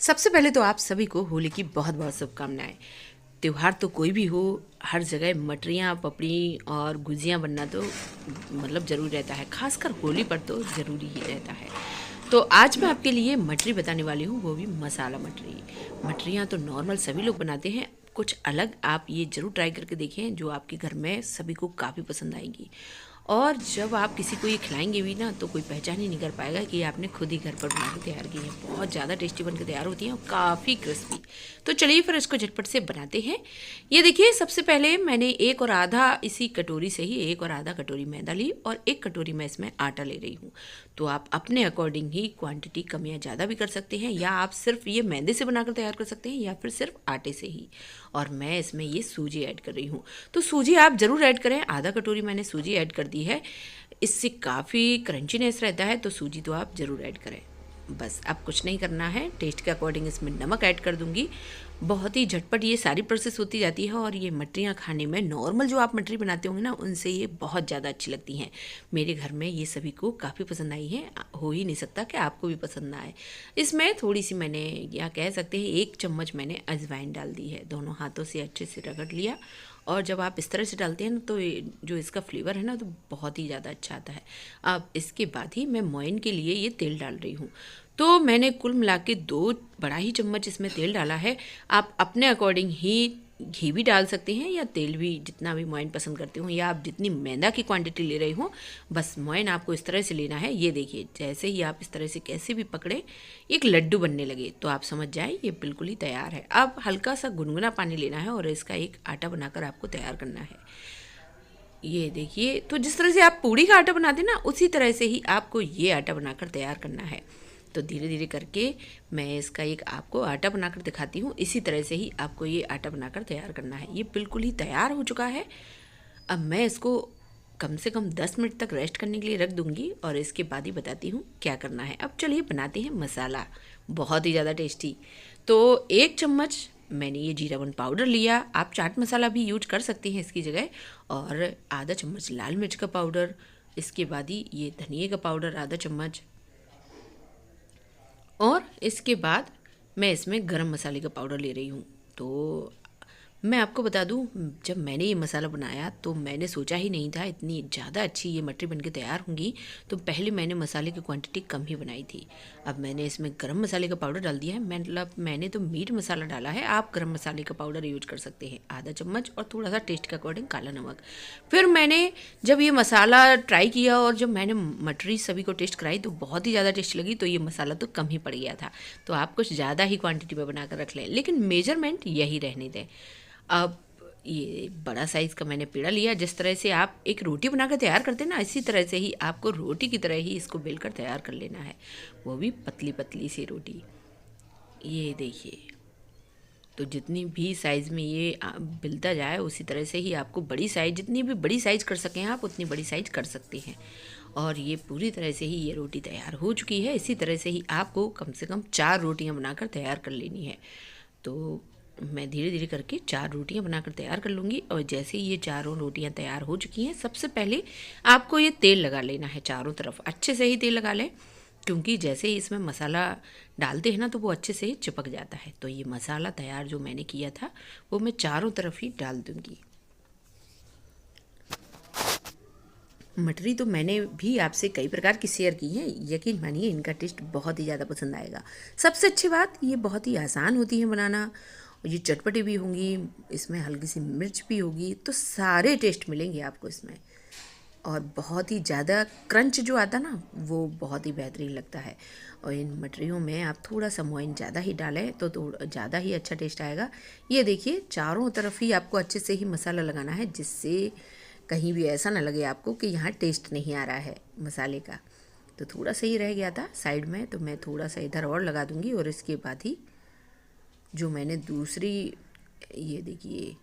सबसे पहले तो आप सभी को होली की बहुत बहुत शुभकामनाएं। त्योहार तो कोई भी हो, हर जगह मटरियाँ पपड़ी और गुजियाँ बनना तो मतलब ज़रूर रहता है, खासकर होली पर तो ज़रूरी ही रहता है। तो आज मैं आपके लिए मटरी बताने वाली हूँ, वो भी मसाला मटरी। मटरियाँ तो नॉर्मल सभी लोग बनाते हैं, कुछ अलग आप ये ज़रूर ट्राई करके देखें, जो आपके घर में सभी को काफ़ी पसंद आएगी। और जब आप किसी को ये खिलाएंगे भी ना, तो कोई पहचान ही नहीं कर पाएगा कि आपने खुद ही घर पर बना के तैयार की है। बहुत ज़्यादा टेस्टी बन के तैयार होती हैं और काफ़ी क्रिस्पी। तो चलिए फिर इसको झटपट से बनाते हैं। ये देखिए, सबसे पहले मैंने 1 और आधा इसी कटोरी से ही 1 और आधा कटोरी मैदा ली और 1 कटोरी मैं इसमें आटा ले रही हूँ। तो आप अपने अकॉर्डिंग ही क्वांटिटी कम या ज़्यादा भी कर सकते हैं, या आप सिर्फ ये मैदे से बनाकर तैयार कर सकते हैं या फिर सिर्फ आटे से ही। और मैं इसमें ये सूजी ऐड कर रही हूँ, तो सूजी आप ज़रूर ऐड करें। आधा कटोरी मैंने सूजी ऐड कर दी है, इससे काफ़ी क्रंचीनेस रहता है, तो सूजी तो आप ज़रूर ऐड करें। बस अब कुछ नहीं करना है, टेस्ट के अकॉर्डिंग इसमें नमक ऐड कर दूंगी। बहुत ही झटपट ये सारी प्रोसेस होती जाती है और ये मटरियाँ खाने में नॉर्मल जो आप मटरी बनाते होंगे ना, उनसे ये बहुत ज़्यादा अच्छी लगती हैं। मेरे घर में ये सभी को काफ़ी पसंद आई है, हो ही नहीं सकता कि आपको भी पसंद ना आए। इसमें थोड़ी सी मैंने, या कह सकते हैं 1 चम्मच मैंने अजवाइन डाल दी है। दोनों हाथों से अच्छे से रगड़ लिया, और जब आप इस तरह से डालते हैं ना, तो जो इसका फ्लेवर है ना, तो बहुत ही ज़्यादा अच्छा आता है। अब इसके बाद ही मैं मोइन के लिए ये तेल डाल रही हूँ। तो मैंने कुल मिला के 2 बड़ा ही चम्मच इसमें तेल डाला है। आप अपने अकॉर्डिंग ही घी भी डाल सकते हैं, या तेल भी, जितना भी मोइन पसंद करते हो, या आप जितनी मैदा की क्वांटिटी ले रहे हो। बस मोइन आपको इस तरह से लेना है। ये देखिए, जैसे ही आप इस तरह से कैसे भी पकड़े एक लड्डू बनने लगे, तो आप समझ जाए ये बिल्कुल ही तैयार है। अब हल्का सा गुनगुना पानी लेना है और इसका एक आटा बनाकर आपको तैयार करना है। ये देखिए, तो जिस तरह से आप पूड़ी का आटा बनाते हैं ना, उसी तरह से ही आपको ये आटा बनाकर तैयार करना है। तो धीरे धीरे करके मैं इसका एक आपको आटा बनाकर दिखाती हूँ। इसी तरह से ही आपको ये आटा बनाकर तैयार करना है। ये बिल्कुल ही तैयार हो चुका है। अब मैं इसको कम से कम 10 मिनट तक रेस्ट करने के लिए रख दूंगी, और इसके बाद ही बताती हूँ क्या करना है। अब चलिए बनाते हैं मसाला, बहुत ही ज़्यादा टेस्टी। तो 1 चम्मच मैंने ये जीरा पाउडर लिया, आप चाट मसाला भी यूज कर सकते हैं इसकी जगह, और आधा चम्मच लाल मिर्च का पाउडर। इसके बाद ही ये धनिए का पाउडर आधा चम्मच, और इसके बाद मैं इसमें गरम मसाले का पाउडर ले रही हूँ। तो मैं आपको बता दूँ, जब मैंने ये मसाला बनाया तो मैंने सोचा ही नहीं था इतनी ज़्यादा अच्छी ये मटरी बनके तैयार होंगी। तो पहले मैंने मसाले की क्वांटिटी कम ही बनाई थी। अब मैंने इसमें गरम मसाले का पाउडर डाल दिया है। मतलब मैंने तो मीट मसाला डाला है, आप गरम मसाले का पाउडर यूज कर सकते हैं, आधा चम्मच, और थोड़ा सा टेस्ट के अकॉर्डिंग काला नमक। फिर मैंने जब ये मसाला ट्राई किया और जब मैंने मटरी सभी को टेस्ट कराई, तो बहुत ही ज़्यादा टेस्ट लगी। तो ये मसाला तो कम ही पड़ गया था, तो आप कुछ ज़्यादा ही क्वांटिटी में बना कर रख लें, लेकिन मेजरमेंट यही रहने दें। अब ये बड़ा साइज़ का मैंने पेड़ा लिया। जिस तरह से आप एक रोटी बनाकर तैयार करते हैं ना, इसी तरह से ही आपको रोटी की तरह ही इसको बेलकर तैयार कर लेना है, वो भी पतली पतली सी रोटी। ये देखिए, तो जितनी भी साइज़ में ये बेलता जाए, उसी तरह से ही आपको बड़ी साइज़, जितनी भी बड़ी साइज़ कर सकें आप, उतनी बड़ी साइज़ कर सकते हैं। और ये पूरी तरह से ही ये रोटी तैयार हो चुकी है। इसी तरह से ही आपको कम से कम 4 रोटियां बनाकर तैयार कर लेनी है। तो मैं धीरे धीरे करके 4 रोटियां बनाकर तैयार कर लूँगी। और जैसे ही ये चारों रोटियां तैयार हो चुकी हैं, सबसे पहले आपको ये तेल लगा लेना है चारों तरफ। अच्छे से ही तेल लगा लें, क्योंकि जैसे ही इसमें मसाला डालते हैं ना, तो वो अच्छे से ही चिपक जाता है। तो ये मसाला तैयार जो मैंने किया था, वो मैं चारों तरफ ही डाल दूँगी। मटरी तो मैंने भी आपसे कई प्रकार की शेयर की है, यकीन मानिए इनका टेस्ट बहुत ही ज़्यादा पसंद आएगा। सबसे अच्छी बात, ये बहुत ही आसान होती है बनाना, और ये चटपटी भी होंगी, इसमें हल्की सी मिर्च भी होगी, तो सारे टेस्ट मिलेंगे आपको इसमें। और बहुत ही ज़्यादा क्रंच जो आता ना, वो बहुत ही बेहतरीन लगता है। और इन मटरियों में आप थोड़ा सा मोइन ज़्यादा ही डालें, तो थोड़ा ज़्यादा ही अच्छा टेस्ट आएगा। ये देखिए, चारों तरफ ही आपको अच्छे से ही मसाला लगाना है, जिससे कहीं भी ऐसा ना लगे आपको कि यहाँ टेस्ट नहीं आ रहा है मसाले का। तो थोड़ा सा ही रह गया था साइड में, तो मैं थोड़ा सा इधर और लगा दूंगी। और इसके बाद ही जो मैंने दूसरी, ये देखिए,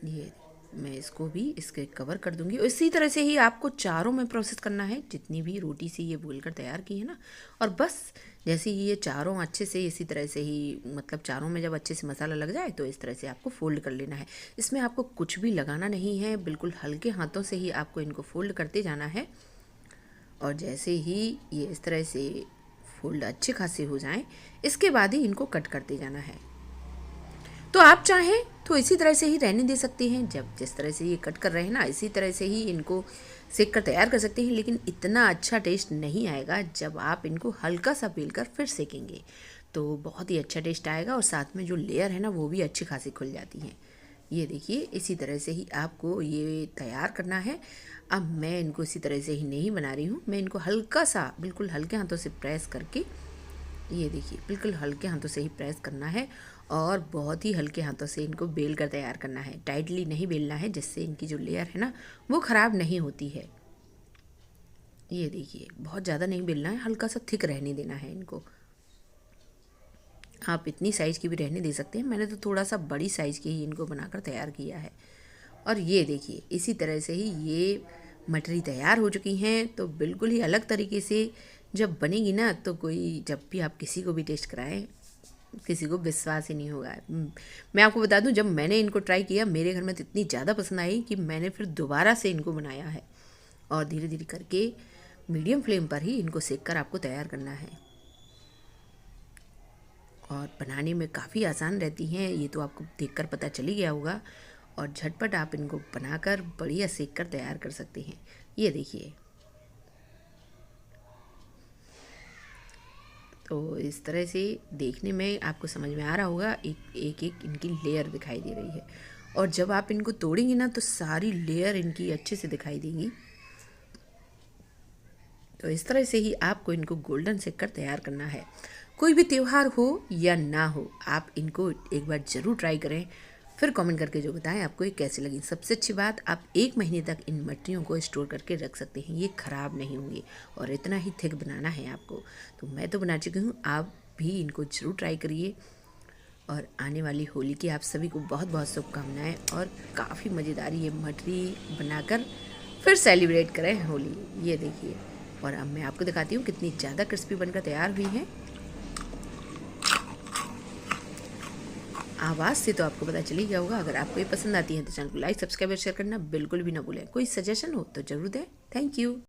ये मैं इसको भी इसके कवर कर दूंगी। और इसी तरह से ही आपको चारों में प्रोसेस करना है, जितनी भी रोटी से ये भूल कर तैयार की है ना। और बस जैसे ही ये चारों अच्छे से इसी तरह से ही, मतलब चारों में जब अच्छे से मसाला लग जाए, तो इस तरह से आपको फोल्ड कर लेना है। इसमें आपको कुछ भी लगाना नहीं है, बिल्कुल हल्के हाथों से ही आपको इनको फोल्ड करते जाना है। और जैसे ही ये इस तरह से फोल्ड अच्छे खासे हो जाएं, इसके बाद ही इनको कट करते जाना है। तो आप चाहें तो इसी तरह से ही रहने दे सकते हैं, जब जिस तरह से ये कट कर रहे हैं ना इसी तरह से ही इनको सेक कर तैयार कर सकते हैं, लेकिन इतना अच्छा टेस्ट नहीं आएगा जब आप इनको हल्का सा बेल कर फिर सेकेंगे, तो बहुत ही अच्छा टेस्ट आएगा और साथ में जो लेयर है ना वो भी अच्छी खासी खुल जाती हैं। ये देखिए इसी तरह से ही आपको ये तैयार करना है। अब मैं इनको इसी तरह से ही नहीं बना रही हूँ, मैं इनको हल्का सा बिल्कुल हल्के हाथों से प्रेस करके, ये देखिए बिल्कुल हल्के हाथों से ही प्रेस करना है और बहुत ही हल्के हाथों से इनको बेल कर तैयार करना है। टाइटली नहीं बेलना है, जिससे इनकी जो लेयर है ना वो ख़राब नहीं होती है। ये देखिए बहुत ज़्यादा नहीं बेलना है, हल्का सा थिक रहने देना है इनको। आप इतनी साइज़ की भी रहने दे सकते हैं, मैंने तो थोड़ा सा बड़ी साइज़ की ही इनको बनाकर तैयार किया है। और ये देखिए इसी तरह से ही ये मटरी तैयार हो चुकी हैं, तो बिल्कुल ही अलग तरीके से जब बनेगी ना तो कोई जब भी आप किसी को भी टेस्ट कराएं किसी को विश्वास ही नहीं होगा। मैं आपको बता दूं, जब मैंने इनको ट्राई किया मेरे घर में तो इतनी ज़्यादा पसंद आई कि मैंने फिर दोबारा से इनको बनाया है। और धीरे धीरे करके मीडियम फ्लेम पर ही इनको सेक कर आपको तैयार करना है और बनाने में काफ़ी आसान रहती हैं, ये तो आपको देखकर पता चल ही गया होगा। और झटपट आप इनको बनाकर बढ़िया सेक कर तैयार कर सकते हैं। ये देखिए तो इस तरह से देखने में आपको समझ में आ रहा होगा, एक एक इनकी लेयर दिखाई दे रही है और जब आप इनको तोड़ेंगे ना तो सारी लेयर इनकी अच्छे से दिखाई देंगी। तो इस तरह से ही आपको इनको गोल्डन सेक कर तैयार करना है। कोई भी त्यौहार हो या ना हो, आप इनको एक बार ज़रूर ट्राई करें, फिर कमेंट करके जो बताएं आपको ये कैसी लगी। सबसे अच्छी बात, आप 1 महीने तक इन मटरियों को स्टोर करके रख सकते हैं, ये ख़राब नहीं होंगे। और इतना ही थिक बनाना है आपको। तो मैं तो बना चुकी हूँ, आप भी इनको ज़रूर ट्राई करिए। और आने वाली होली की आप सभी को बहुत बहुत शुभकामनाएँ और काफ़ी मज़ेदार ये मटरी बनाकर फिर सेलिब्रेट करें होली। ये देखिए, और अब मैं आपको दिखाती हूँ कितनी ज़्यादा क्रिस्पी बनकर तैयार हुई हैं। आवाज़ से तो आपको पता चल ही गया होगा। अगर आपको ये पसंद आती है तो चैनल को लाइक, सब्सक्राइब और शेयर करना बिल्कुल भी ना भूलें। कोई सजेशन हो तो ज़रूर दें। Thank you.